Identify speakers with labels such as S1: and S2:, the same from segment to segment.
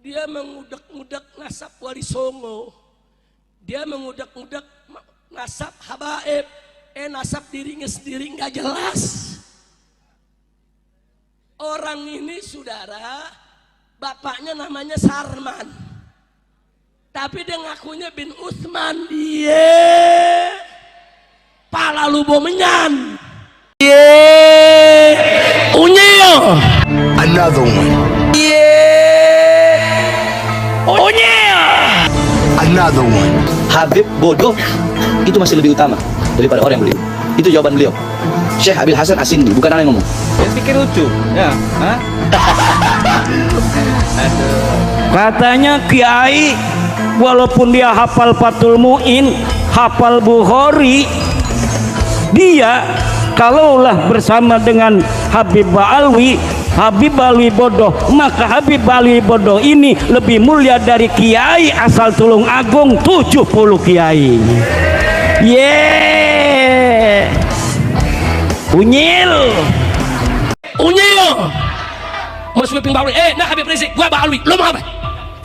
S1: Dia mengudak-udak nasab Wali Songo, dia mengudak-udak nasab habaib, nasab dirinya sendiri nggak jelas. Orang ini saudara, bapaknya namanya Sarman, tapi dia ngakunya bin Utsman. Dia pala lubo menyan. Unyil.
S2: Another one.
S1: Unyil.
S2: Another one.
S3: Habib bodoh itu masih lebih utama daripada orang yang beliau. Itu jawaban beliau. Syekh Abil Hasan As-Sindi, bukan anak yang ngomong.
S4: Ya pikir lucu, ya. Hah?
S5: Katanya Kiai walaupun dia hafal Fathul Mu'in, hafal Bukhari, dia kalaulah bersama dengan Habib Ba'alwi, Habib Ba'alwi bodoh, maka Habib Ba'alwi bodoh ini lebih mulia dari Kiai asal Tulung Agung 70 Kiai. Unyil.
S1: Mau sweeping Ba'alwi? Nah Habib Rizik, gua Ba'alwi, lo mau apa?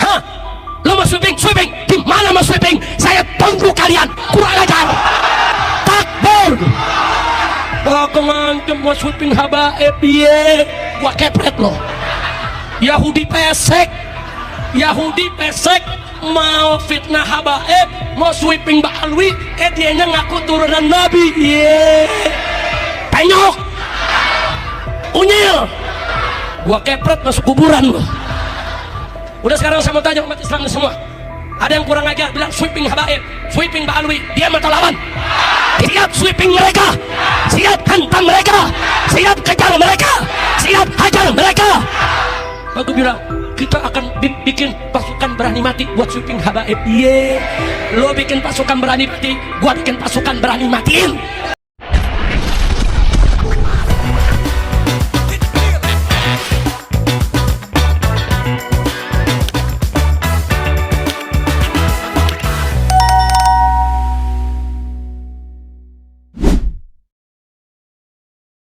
S1: Hah? Lo mau sweeping? Sweeping? Di mana mau sweeping? Saya tunggu kalian, kurang ajar. Takbir. Kalau ngancam mau sweeping habaib, gua kepret lo. Yahudi pesek mau fitnah habaib, mau sweeping Ba'alwi, dianya ngaku turunan Nabi. Penyok, unyil, gua kepret masuk kuburan lo. Udah sekarang saya mau tanya umat Islam semua, ada yang kurang ajar bilang sweeping habaib, sweeping Ba'alwi, dia mata lawan. Siap sweeping mereka, siap hantam mereka, siap kejar mereka, siap hajar mereka. Aku bilang kita akan bikin pasukan berani mati buat sweeping habaib. Lo bikin pasukan berani mati, gua bikin pasukan berani matiin.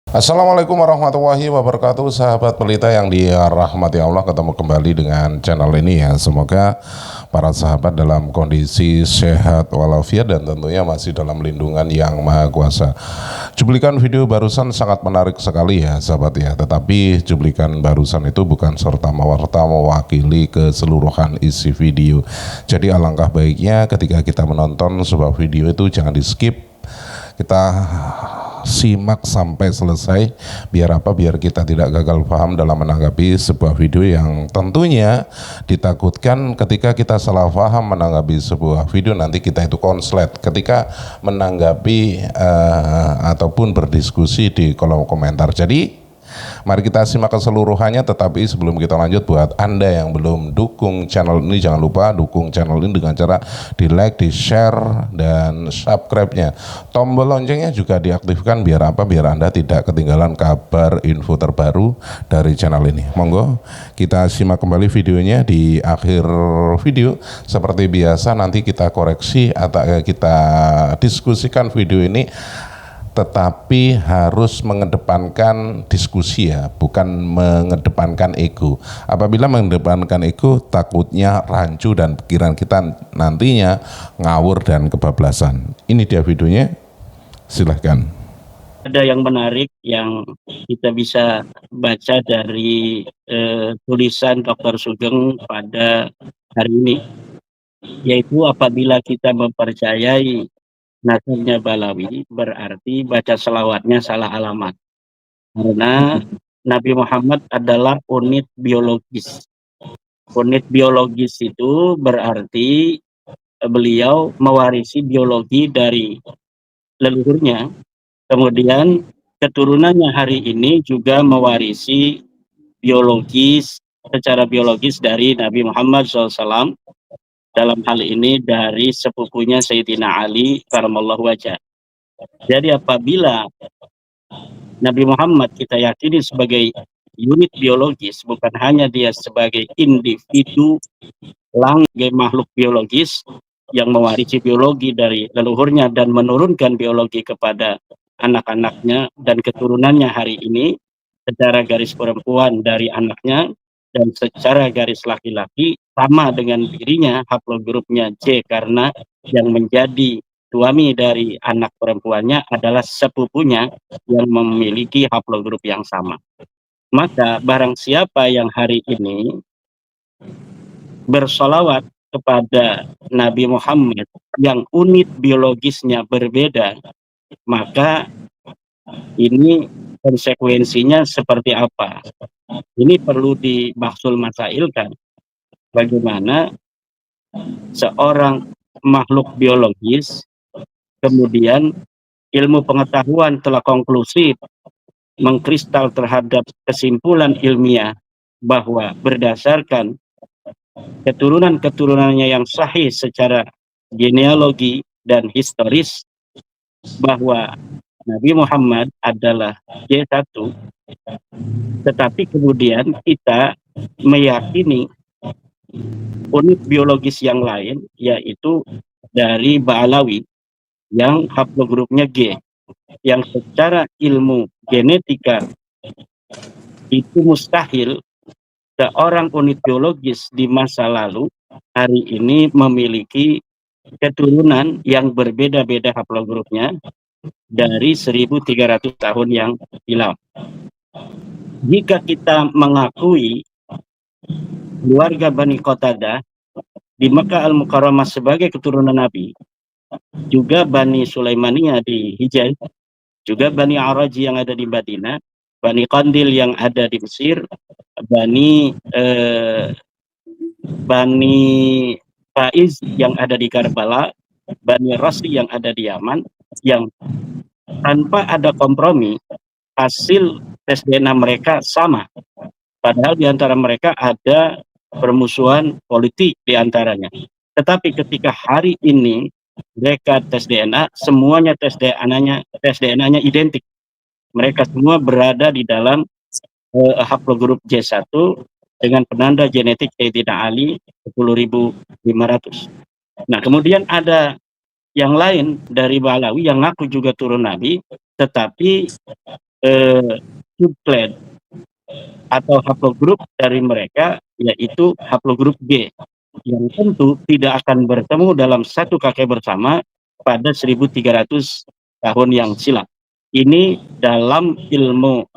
S6: Assalamualaikum warahmatullahi wabarakatuh, sahabat pelita yang dirahmati Allah. Ketemu kembali dengan channel ini ya. Semoga para sahabat dalam kondisi sehat walafiat dan tentunya masih dalam lindungan yang maha kuasa. Cuplikan video barusan sangat menarik sekali ya sahabat ya. Tetapi cuplikan barusan itu bukan serta-merta mewakili keseluruhan isi video. Jadi alangkah baiknya ketika kita menonton sebuah video itu jangan di skip, kita simak sampai selesai. Biar apa? Biar kita tidak gagal paham dalam menanggapi sebuah video yang tentunya ditakutkan ketika kita salah paham menanggapi sebuah video, nanti kita itu konslet ketika menanggapi ataupun berdiskusi di kolom komentar. Jadi mari kita simak keseluruhannya. Tetapi sebelum kita lanjut, buat Anda yang belum dukung channel ini, jangan lupa dukung channel ini dengan cara di like, di share, dan subscribe-nya. Tombol loncengnya juga diaktifkan biar apa? Biar Anda tidak ketinggalan kabar info terbaru dari channel ini. Monggo kita simak kembali videonya. Di akhir video seperti biasa nanti kita koreksi atau kita diskusikan video ini, tetapi harus mengedepankan diskusi ya, bukan mengedepankan ego. Apabila mengedepankan ego, takutnya rancu dan pikiran kita nantinya ngawur dan kebablasan. Ini dia videonya, silahkan.
S5: Ada yang menarik yang kita bisa baca dari tulisan Dr. Sugeng pada hari ini, yaitu apabila kita mempercayai nasabnya Ba'alwi, berarti baca selawatnya salah alamat. Karena Nabi Muhammad adalah unit biologis. Unit biologis itu berarti beliau mewarisi biologi dari leluhurnya. Kemudian keturunannya hari ini juga mewarisi biologis, secara biologis dari Nabi Muhammad SAW. Dalam hal ini dari sepupunya Sayyidina Ali karamallahu wajhah. Jadi apabila Nabi Muhammad kita yakini sebagai unit biologis, bukan hanya dia sebagai individu sebagai makhluk biologis yang mewarisi biologi dari leluhurnya dan menurunkan biologi kepada anak-anaknya dan keturunannya hari ini secara garis perempuan dari anaknya, dan secara garis laki-laki sama dengan dirinya haplogrupnya J, karena yang menjadi suami dari anak perempuannya adalah sepupunya yang memiliki haplogrup yang sama. Maka barang siapa yang hari ini bersolawat kepada Nabi Muhammad yang unit biologisnya berbeda, maka ini konsekuensinya seperti apa? Ini perlu dibahsul masailkan. Bagaimana seorang makhluk biologis kemudian ilmu pengetahuan telah konklusif mengkristal terhadap kesimpulan ilmiah bahwa berdasarkan keturunan-keturunannya yang sahih secara genealogi dan historis, bahwa Nabi Muhammad adalah J1, tetapi kemudian kita meyakini unit biologis yang lain, yaitu dari Ba'alawi yang haplogrupnya G, yang secara ilmu genetika itu mustahil seorang unit biologis di masa lalu hari ini memiliki keturunan yang berbeda-beda haplogrupnya dari 1300 tahun yang silam. Jika kita mengakui keluarga Bani Qatadah di Mekah Al-Mukarramah sebagai keturunan Nabi, juga Bani Sulaimaniyah di Hijaz, juga Bani Araji yang ada di Madinah, Bani Qandil yang ada di Mesir, Bani Faiz yang ada di Karbala, Bani Rasli yang ada di Yaman, yang tanpa ada kompromi hasil tes DNA mereka sama. Padahal di antara mereka ada permusuhan politik di antaranya. Tetapi ketika hari ini mereka tes DNA, semuanya tes DNA-nya identik. Mereka semua berada di dalam haplogrup J1 dengan penanda genetik Sayyidina Ali 10.500. Nah, kemudian ada yang lain dari Ba'alawi yang ngaku juga turun Nabi, tetapi subclan atau haplogrup dari mereka yaitu haplogrup G, yang tentu tidak akan bertemu dalam satu kakek bersama pada 1300 tahun yang silam. Ini dalam ilmu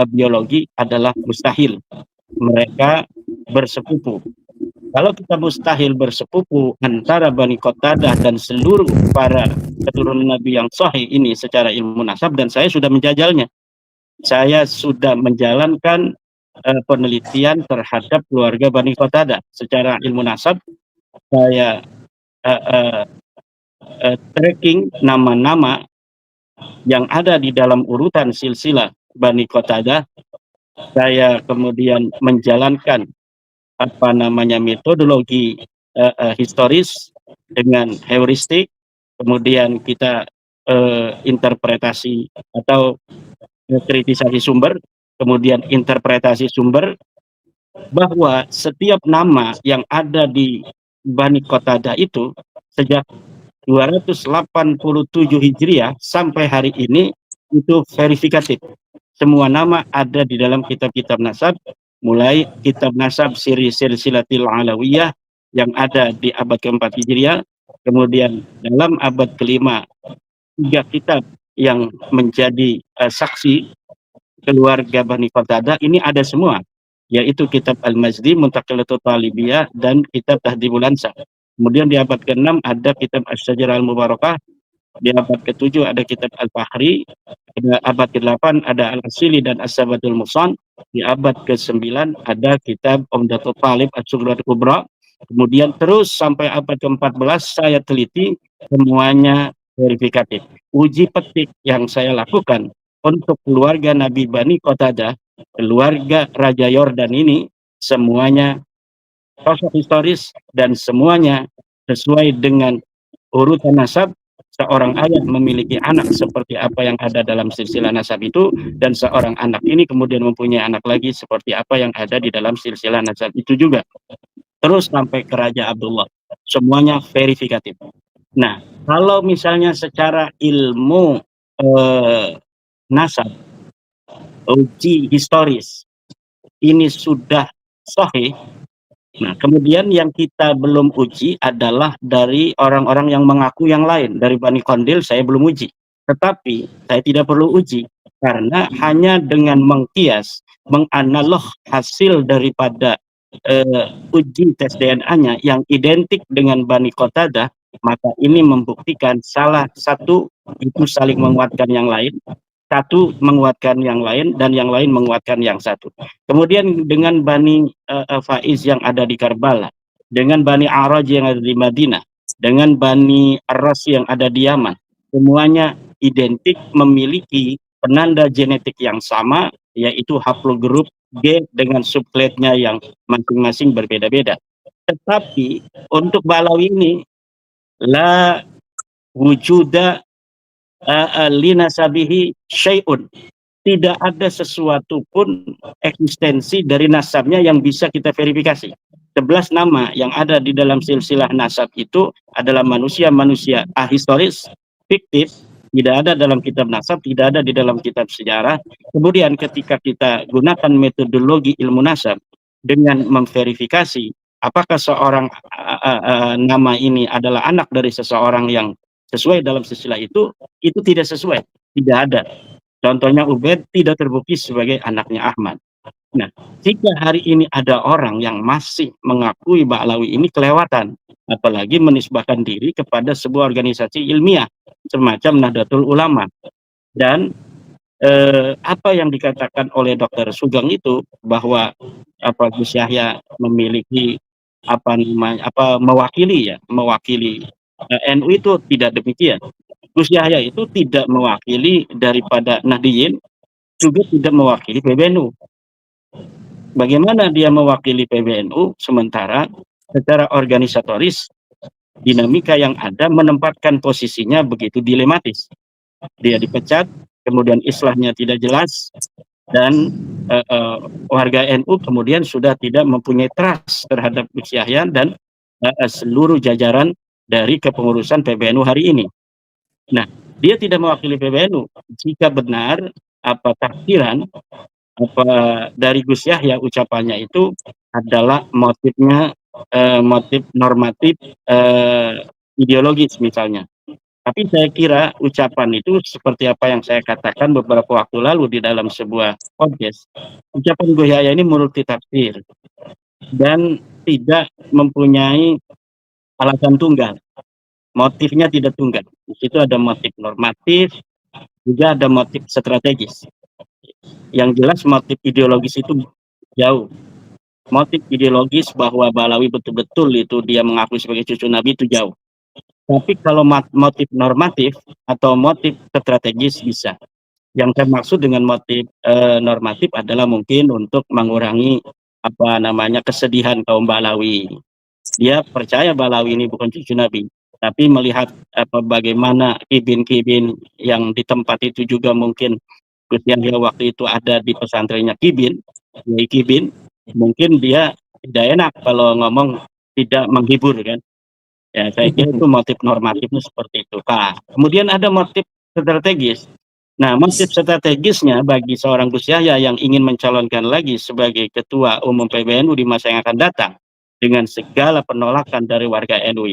S5: biologi adalah mustahil mereka bersepupu. Kalau kita mustahil bersepupu antara Bani Qatadah dan seluruh para keturunan Nabi yang sahih ini secara ilmu nasab, dan saya sudah menjajalnya. Saya sudah menjalankan penelitian terhadap keluarga Bani Qatadah secara ilmu nasab. Saya tracking nama-nama yang ada di dalam urutan silsilah Bani Qatadah. Saya kemudian menjalankan metodologi historis dengan heuristik, kemudian kita interpretasi atau kritisasi sumber, kemudian interpretasi sumber, bahwa setiap nama yang ada di Bani Qatadah itu sejak 287 Hijriah sampai hari ini itu verifikatif. Semua nama ada di dalam kitab-kitab nasab, mulai kitab nasab siri silsilatil alawiyah yang ada di abad keempat Hijriah, kemudian dalam abad kelima 3 kitab yang menjadi saksi keluarga Bani Qatadah ini ada semua, yaitu kitab Al-Mazdi, Muntaqilatul Talibiyah, dan kitab Tahdhibul Ansab. Kemudian di abad ke-6 ada kitab Asy-Syajarah Al-Mubarakah, di abad ke-7 ada kitab Al-Fahri, di abad ke-8 ada Al-Asili dan As-Sabatul Musan, di abad ke-9 ada kitab Umdatul Talib As-Sughratul Kubra. Kemudian terus sampai abad ke-14 saya teliti, semuanya verifikatif. Uji petik yang saya lakukan untuk keluarga Nabi Bani Qatadah, keluarga Raja Yordan ini, semuanya sosok historis dan semuanya sesuai dengan urutan nasab. Seorang ayah memiliki anak seperti apa yang ada dalam silsilah nasab itu, dan seorang anak ini kemudian mempunyai anak lagi seperti apa yang ada di dalam silsilah nasab itu juga. Terus sampai ke Raja Abdullah, semuanya verifikatif. Nah, kalau misalnya secara ilmu nasab, uji historis, ini sudah sahih. Nah, kemudian yang kita belum uji adalah dari orang-orang yang mengaku yang lain. Dari Bani Kondil saya belum uji. Tetapi saya tidak perlu uji karena hanya dengan mengkias, menganalog hasil daripada uji tes DNA-nya yang identik dengan Bani Qatadah, maka ini membuktikan salah satu itu saling menguatkan yang lain, satu menguatkan yang lain, dan yang lain menguatkan yang satu. Kemudian dengan Bani Faiz yang ada di Karbala, dengan Bani Araj yang ada di Madinah, dengan Bani Aras yang ada di Yaman, semuanya identik memiliki penanda genetik yang sama, yaitu haplogroup G dengan subklatnya yang masing-masing berbeda-beda. Tetapi untuk Balawi ini la wujuda linasabihi syai'un, tidak ada sesuatu pun eksistensi dari nasabnya yang bisa kita verifikasi. 11 nama yang ada di dalam silsilah nasab itu adalah manusia-manusia ahistoris, fiktif, tidak ada dalam kitab nasab, tidak ada di dalam kitab sejarah. Kemudian ketika kita gunakan metodologi ilmu nasab dengan memverifikasi apakah seorang nama ini adalah anak dari seseorang yang sesuai dalam silsilah itu tidak sesuai, tidak ada. Contohnya Ubaid tidak terbukti sebagai anaknya Ahmad. Nah, jika hari ini ada orang yang masih mengakui Ba'lawi ini kelewatan, apalagi menisbahkan diri kepada sebuah organisasi ilmiah semacam Nahdlatul Ulama. Dan apa yang dikatakan oleh Dr. Sugeng itu bahwa Gus Yahya memiliki mewakili NU, itu tidak demikian. Gus Yahya itu tidak mewakili daripada Nahdiyin, juga tidak mewakili PBNU. Bagaimana dia mewakili PBNU sementara secara organisatoris dinamika yang ada menempatkan posisinya begitu dilematis. Dia dipecat, kemudian islahnya tidak jelas, dan warga NU kemudian sudah tidak mempunyai trust terhadap Gus Yahya dan seluruh jajaran dari kepengurusan PBNU hari ini. Nah, dia tidak mewakili PBNU. Jika benar takdiran dari Gus Yahya, ucapannya itu adalah motifnya motif normatif ideologis misalnya. Tapi saya kira ucapan itu seperti apa yang saya katakan beberapa waktu lalu di dalam sebuah podcast. Ucapan Gus Yahya ini multi tafsir dan tidak mempunyai alasan tunggal. Motifnya tidak tunggal. Di situ ada motif normatif, juga ada motif strategis. Yang jelas motif ideologis itu jauh. Motif ideologis bahwa Balawi betul-betul itu dia mengakui sebagai cucu Nabi itu jauh. Tapi kalau motif normatif atau motif strategis bisa. Yang saya maksud dengan motif normatif adalah mungkin untuk mengurangi kesedihan kaum Balawi. Dia percaya Balawi ini bukan cucu Nabi, tapi melihat bagaimana kibin-kibin yang di tempat itu juga mungkin Gus Yahya waktu itu ada di pesantrennya Kibin, mungkin dia tidak enak kalau ngomong tidak menghibur kan. Ya, saya kira itu motif normatifnya seperti itu. Nah, kemudian ada motif strategis. Nah, motif strategisnya bagi seorang Gus Yahya yang ingin mencalonkan lagi sebagai ketua umum PBNU di masa yang akan datang dengan segala penolakan dari warga NU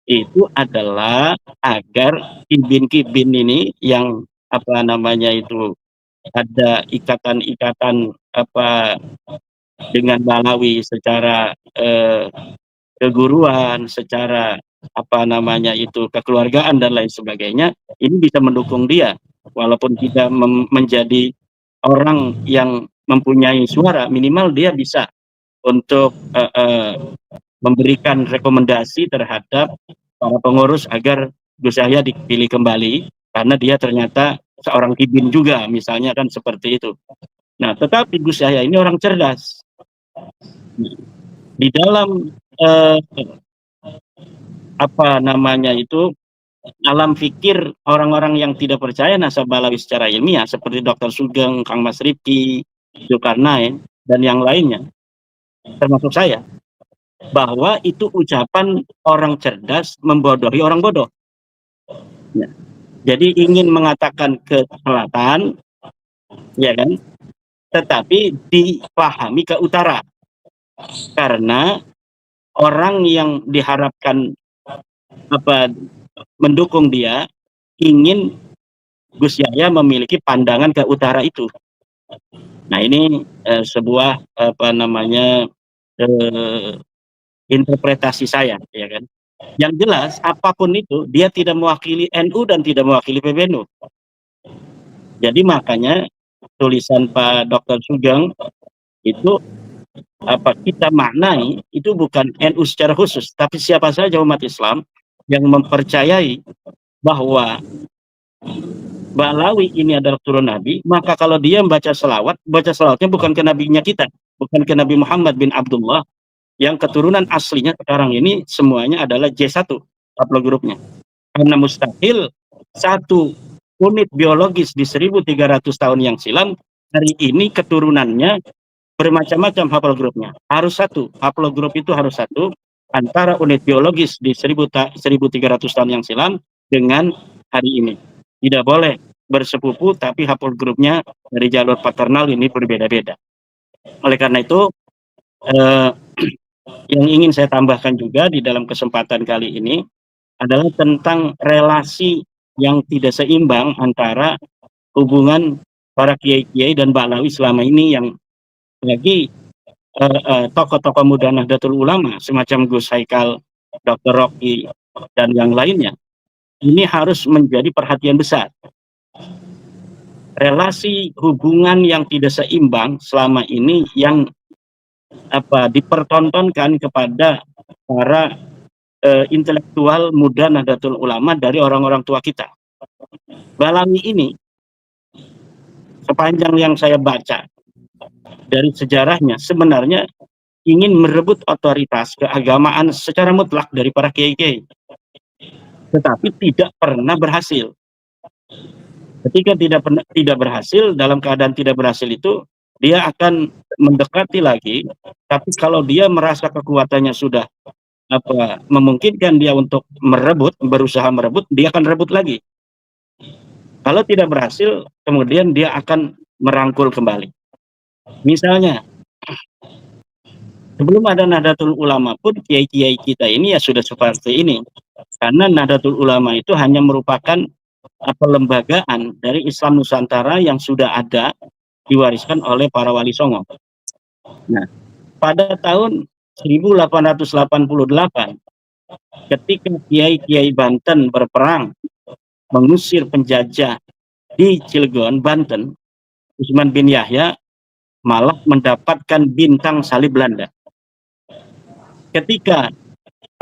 S5: itu adalah agar kibin-kibin ini yang ada ikatan-ikatan dengan Balawi secara keguruan, secara kekeluargaan dan lain sebagainya, ini bisa mendukung dia walaupun tidak menjadi orang yang mempunyai suara, minimal dia bisa untuk memberikan rekomendasi terhadap para pengurus agar Gus Yahya dipilih kembali karena dia ternyata seorang kibin juga, misalnya kan seperti itu. Nah, tetapi Gus Yahya ini orang cerdas. Di dalam alam fikir orang-orang yang tidak percaya nasab Balawi secara ilmiah seperti Dr. Sugeng, Kang Mas Rifki, Zulkarnain dan yang lainnya, termasuk saya, bahwa itu ucapan orang cerdas membodohi orang bodoh. Ya. Jadi ingin mengatakan kesalahan, ya kan? tetapi dipahami ke utara, karena orang yang diharapkan mendukung dia ingin Gus Yahya memiliki pandangan ke utara itu. Nah, ini sebuah interpretasi saya, ya kan. Yang jelas apapun itu dia tidak mewakili NU dan tidak mewakili PBNU. Jadi makanya tulisan Pak Dr. Sugeng itu kita maknai itu bukan NU secara khusus, tapi siapa saja umat Islam yang mempercayai bahwa Balawi ini adalah turun Nabi, maka kalau dia membaca baca selawatnya bukan ke nabinya kita, bukan ke Nabi Muhammad bin Abdullah, yang keturunan aslinya sekarang ini semuanya adalah J1 haplogrupnya. Karena mustahil satu unit biologis di 1300 tahun yang silam, hari ini keturunannya bermacam-macam haplogrupnya. Harus satu, haplogrup itu harus satu antara unit biologis di 1300 tahun yang silam dengan hari ini. Tidak boleh bersepupu tapi haplogrupnya dari jalur paternal ini berbeda-beda. Oleh karena itu yang ingin saya tambahkan juga di dalam kesempatan kali ini adalah tentang relasi yang tidak seimbang antara hubungan para kiai-kiai dan Balawi selama ini, yang lagi tokoh-tokoh muda Nahdlatul Ulama semacam Gus Haikal, Dr. Rocky, dan yang lainnya. Ini harus menjadi perhatian besar. Relasi hubungan yang tidak seimbang selama ini yang dipertontonkan kepada para intelektual muda Nahdlatul Ulama dari orang-orang tua kita. Balawi ini sepanjang yang saya baca dari sejarahnya sebenarnya ingin merebut otoritas keagamaan secara mutlak dari para kiai-kiai, tetapi tidak pernah berhasil. Ketika tidak berhasil, dalam keadaan tidak berhasil itu dia akan mendekati lagi, tapi kalau dia merasa kekuatannya sudah memungkinkan dia untuk berusaha merebut, dia akan rebut lagi. Kalau tidak berhasil, kemudian dia akan merangkul kembali. Misalnya, sebelum ada Nahdlatul Ulama pun kiai-kiai kita ini ya sudah seperti ini. Karena Nahdlatul Ulama itu hanya merupakan pelembagaan dari Islam Nusantara yang sudah ada, diwariskan oleh para wali songo. Nah, pada tahun 1888 ketika kiai-kiai Banten berperang mengusir penjajah di Cilegon, Banten, Usman bin Yahya malah mendapatkan bintang salib Belanda. Ketika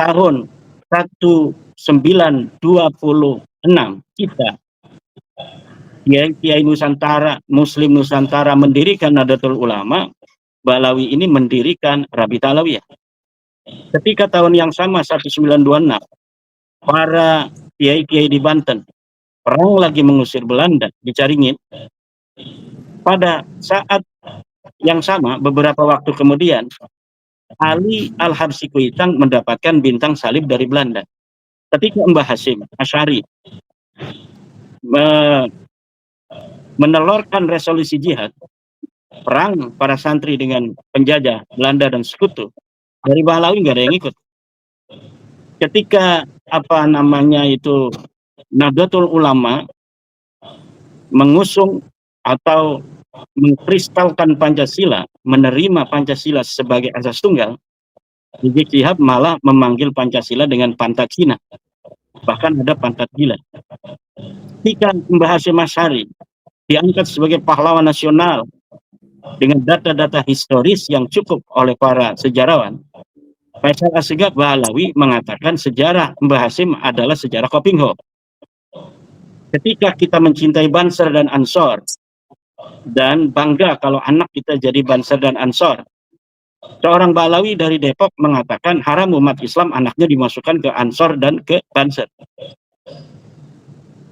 S5: tahun 1926 kita kiai Nusantara, Muslim Nusantara mendirikan Nahdlatul Ulama, Balawi ini mendirikan Rabita Alawiyah. Ketika tahun yang sama 1926 para kiai-kiai di Banten perang lagi mengusir Belanda di Caringin. Pada saat yang sama beberapa waktu kemudian Ali Al-Habsyi Kuitang mendapatkan bintang salib dari Belanda. Ketika Mbah Hasyim Asy'ari menelurkan resolusi jihad, perang para santri dengan penjajah Belanda dan sekutu, dari Balawi nggak ada yang ikut. Ketika Nahdlatul Ulama mengusung atau mengkristalkan Pancasila, menerima Pancasila sebagai asas tunggal, Rizik Syihab malah memanggil Pancasila dengan pantat Cina, bahkan ada pantat gila. Ketika Mbah Hasyim Asy'ari diangkat sebagai pahlawan nasional dengan data-data historis yang cukup oleh para sejarawan, Faisal Assegaf Balawi mengatakan sejarah Mbah Hasyim adalah sejarah Kopingho. Ketika kita mencintai Banser dan Ansor dan bangga kalau anak kita jadi Banser dan Ansor, seorang Balawi dari Depok mengatakan haram umat Islam anaknya dimasukkan ke Ansor dan ke Banser.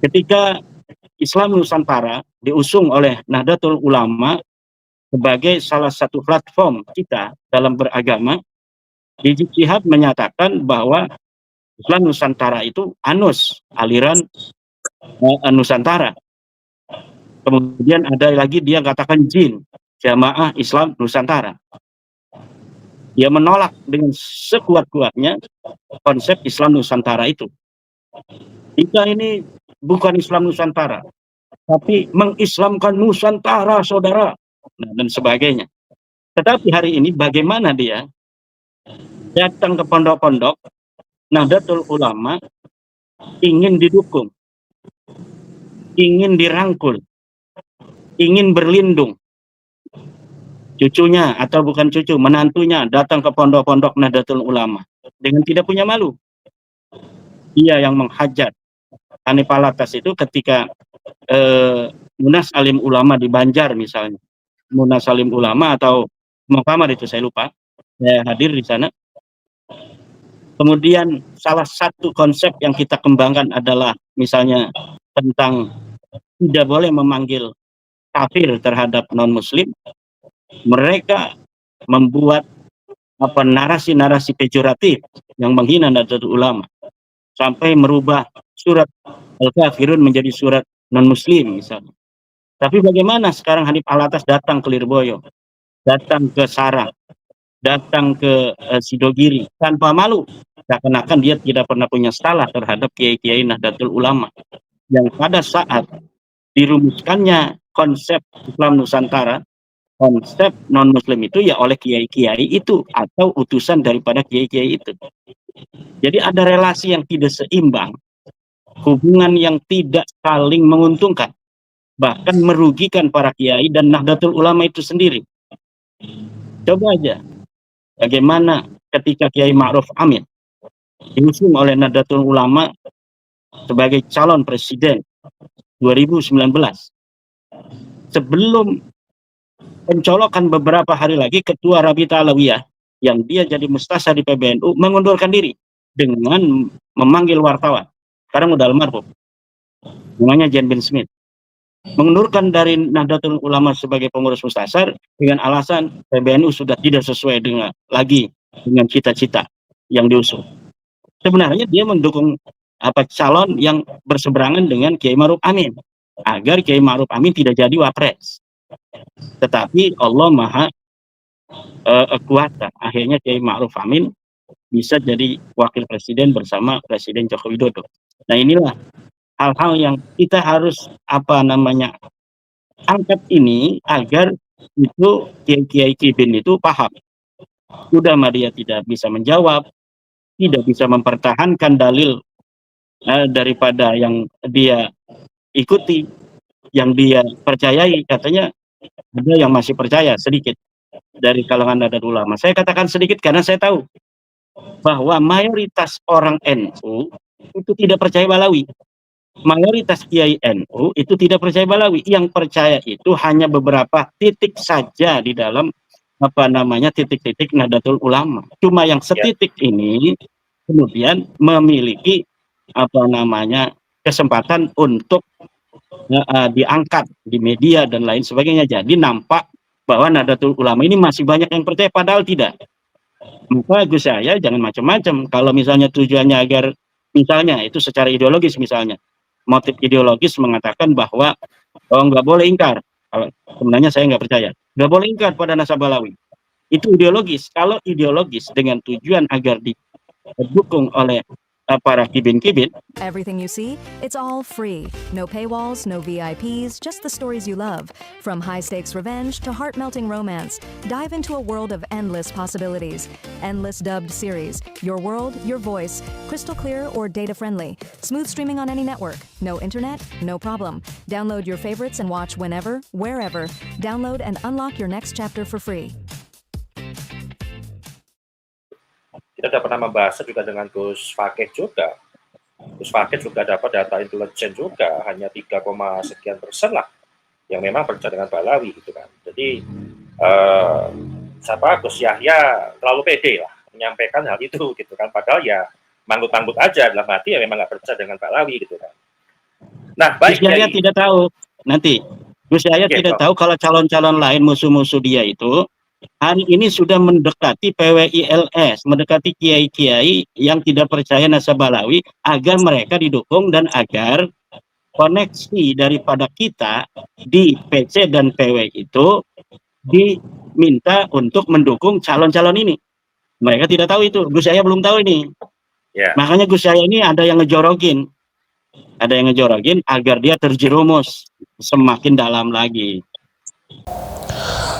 S5: Ketika Islam Nusantara diusung oleh Nahdlatul Ulama sebagai salah satu platform kita dalam beragama, Rizik Syihab menyatakan bahwa Islam Nusantara itu ANUS, aliran Nusantara. Kemudian ada lagi dia katakan jin. Jamaah Islam Nusantara. Dia menolak dengan sekuat-kuatnya konsep Islam Nusantara itu. Kita ini bukan Islam Nusantara, tapi mengislamkan Nusantara, saudara, nah, dan sebagainya. Tetapi hari ini bagaimana dia datang ke pondok-pondok Nahdlatul Ulama, ingin didukung, ingin dirangkul, ingin berlindung. Cucunya atau bukan cucu, menantunya datang ke pondok-pondok Nahdlatul Ulama dengan tidak punya malu. Dia yang menghajat Hanif Alatas itu ketika Munas Alim Ulama di Banjar misalnya. Munas Alim Ulama atau Muktamar itu saya lupa. Saya hadir di sana. Kemudian salah satu konsep yang kita kembangkan adalah misalnya tentang tidak boleh memanggil kafir terhadap non-muslim. Mereka membuat narasi-narasi pejoratif yang menghina Nahdlatul Ulama sampai merubah surat Al-Kafirun menjadi surat non-muslim misalnya. Tapi bagaimana sekarang Hanif Alatas datang ke Lirboyo, datang ke Sarah, datang ke Sidogiri tanpa malu, seakan-akan dia tidak pernah punya salah terhadap kiai-kiai Nahdlatul Ulama yang pada saat dirumuskannya konsep Islam Nusantara, konsep non-muslim itu ya oleh kiai-kiai itu atau utusan daripada kiai-kiai itu. Jadi ada relasi yang tidak seimbang, hubungan yang tidak saling menguntungkan, bahkan merugikan para kiai dan Nahdlatul Ulama itu sendiri. Coba aja bagaimana ketika Kiai Ma'ruf Amin diusung oleh Nahdlatul Ulama sebagai calon presiden 2019. Sebelum pencolokan beberapa hari lagi, Ketua Rabita Alawiyah yang dia jadi mustasyar di PBNU mengundurkan diri dengan memanggil wartawan. Sekarang udah almarhum, namanya Jen bin Smith, mengundurkan dari Nahdlatul Ulama sebagai pengurus mustasyar dengan alasan PBNU sudah tidak sesuai dengan cita-cita yang diusung. Sebenarnya dia mendukung calon yang berseberangan dengan Kiai Ma'ruf Amin agar Kiai Ma'ruf Amin tidak jadi wapres. Tetapi Allah Maha kuasa, akhirnya Kiai Ma'ruf Amin bisa jadi wakil presiden bersama Presiden Joko Widodo. Nah, inilah hal-hal yang kita harus angkat ini agar itu kiai-kiai kibin itu paham. Sudah dia tidak bisa menjawab, tidak bisa mempertahankan dalil daripada yang dia ikuti, yang dia percayai. Katanya ada yang masih percaya sedikit dari kalangan Nahdlatul Ulama. Saya katakan sedikit karena saya tahu bahwa mayoritas orang NU itu tidak percaya Balawi. Mayoritas kiai NU itu tidak percaya Balawi. Yang percaya itu hanya beberapa titik saja di dalam titik-titik Nahdlatul Ulama. Cuma yang setitik ini kemudian memiliki kesempatan untuk diangkat di media dan lain sebagainya. Jadi nampak bahwa Nahdlatul Ulama ini masih banyak yang percaya, padahal tidak. Maka Gus Yahya jangan macam-macam. Kalau misalnya tujuannya agar misalnya itu secara ideologis, misalnya motif ideologis mengatakan bahwa nggak boleh ingkar. Sebenarnya saya nggak percaya. Nggak boleh ingkar pada nasab Balawi. Itu ideologis. Kalau ideologis dengan tujuan agar didukung oleh para kibin-kibin.
S7: Everything you see, it's all free. No paywalls, no VIPs, just the stories you love. From high-stakes revenge to heart-melting romance, dive into a world of endless possibilities. Endless dubbed series. Your world, your voice. Crystal clear or data-friendly. Smooth streaming on any network. No internet? No problem. Download your favorites and watch whenever, wherever. Download and unlock your next chapter for free.
S8: Kita sudah pernah membahas juga dengan Gus Fakih juga. Gus Fakih juga dapat data intelijen juga, hanya 3,sekian% lah yang memang percaya dengan Balawi gitu kan. Jadi Gus Yahya terlalu pede lah menyampaikan hal itu gitu kan. Padahal ya manggut-manggut aja, dalam hati ya memang nggak percaya dengan Balawi gitu kan. Nah, baik.
S5: Gus Yahya tidak tahu nanti. Gus Yahya tidak tahu kalau calon-calon lain musuh-musuh dia itu hari ini sudah mendekati PWILS, mendekati kiai-kiai yang tidak percaya nasab Balawi agar mereka didukung dan agar koneksi daripada kita di PC dan PW itu diminta untuk mendukung calon-calon ini. Mereka tidak tahu itu, Gus Yahya belum tahu ini.
S8: Ya.
S5: Makanya Gus Yahya ini ada yang ngejorokin agar dia terjerumus semakin dalam lagi.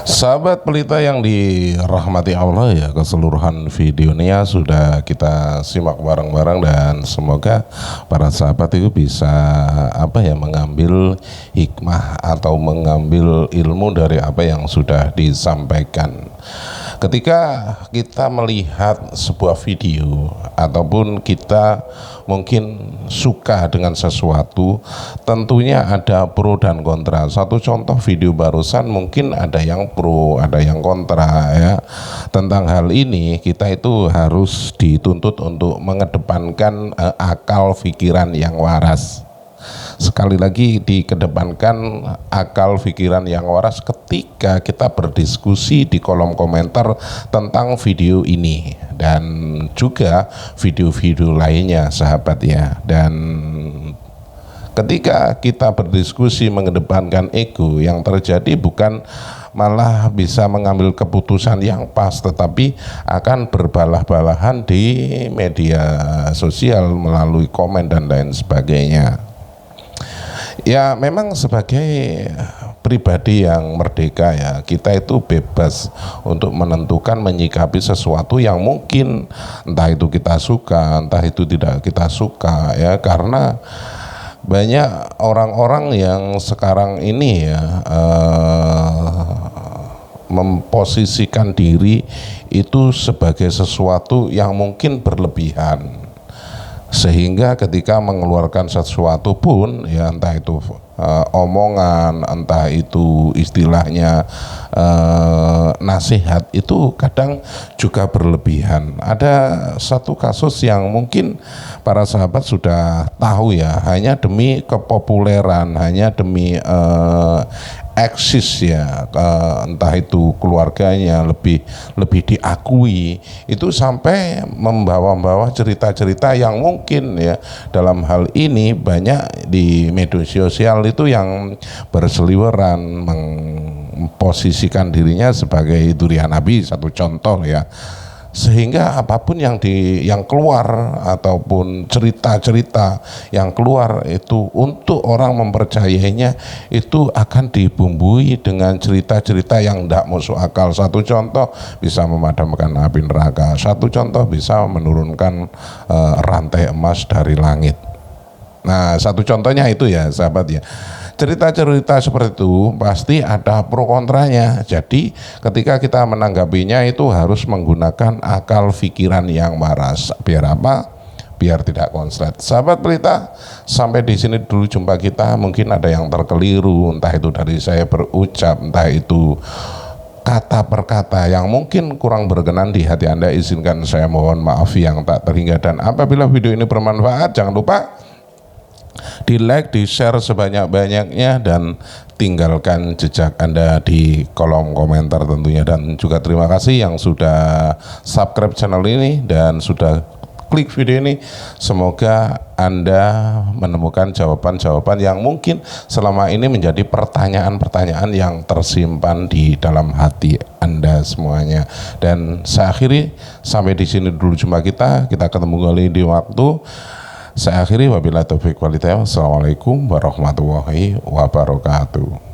S6: Sahabat pelita yang dirahmati Allah ya, keseluruhan videonya sudah kita simak bareng-bareng dan semoga para sahabat itu bisa mengambil hikmah atau mengambil ilmu dari apa yang sudah disampaikan. Ketika kita melihat sebuah video ataupun kita mungkin suka dengan sesuatu, tentunya ada pro dan kontra. Satu contoh video barusan mungkin ada yang pro, ada yang kontra ya. Tentang hal ini kita itu harus dituntut untuk mengedepankan akal pikiran yang waras. Sekali lagi dikedepankan akal pikiran yang waras ketika kita berdiskusi di kolom komentar tentang video ini dan juga video-video lainnya sahabat ya. Dan ketika kita berdiskusi mengedepankan ego, yang terjadi bukan malah bisa mengambil keputusan yang pas, tetapi akan berbalah-balahan di media sosial melalui komen dan lain sebagainya. Ya memang sebagai pribadi yang merdeka ya, kita itu bebas untuk menentukan menyikapi sesuatu yang mungkin entah itu kita suka, entah itu tidak kita suka ya, karena banyak orang-orang yang sekarang ini ya memposisikan diri itu sebagai sesuatu yang mungkin berlebihan. Sehingga ketika mengeluarkan sesuatu pun ya, entah itu omongan, entah itu istilahnya nasihat, itu kadang juga berlebihan. Ada satu kasus yang mungkin para sahabat sudah tahu ya, hanya demi kepopuleran, hanya demi eksis ya, entah itu keluarganya lebih diakui, itu sampai membawa cerita-cerita yang mungkin ya dalam hal ini banyak di media sosial itu yang berseliweran memposisikan dirinya sebagai durian Nabi, satu contoh ya. Sehingga apapun yang keluar ataupun cerita-cerita yang keluar itu untuk orang mempercayainya itu akan dibumbui dengan cerita-cerita yang tidak masuk akal. Satu contoh bisa memadamkan api neraka, satu contoh bisa menurunkan rantai emas dari langit. Nah, satu contohnya itu ya sahabat ya. Cerita-cerita seperti itu pasti ada pro kontranya. Jadi ketika kita menanggapinya itu harus menggunakan akal pikiran yang waras. Biar apa? Biar tidak konslet. Sahabat pelita, sampai di sini dulu jumpa kita. Mungkin ada yang terkeliru, entah itu dari saya berucap, entah itu kata per kata yang mungkin kurang berkenan di hati Anda, izinkan saya mohon maaf yang tak terhingga. Dan apabila video ini bermanfaat, jangan lupa di like, di share sebanyak-banyaknya, dan tinggalkan jejak Anda di kolom komentar tentunya. Dan juga terima kasih yang sudah subscribe channel ini dan sudah klik video ini. Semoga Anda menemukan jawaban-jawaban yang mungkin selama ini menjadi pertanyaan-pertanyaan yang tersimpan di dalam hati Anda semuanya. Dan saya akhiri sampai di sini dulu jumpa kita ketemu kembali di waktu. Saya akhiri, wabillahi taufiq wal hidayah. Assalamualaikum warahmatullahi wabarakatuh.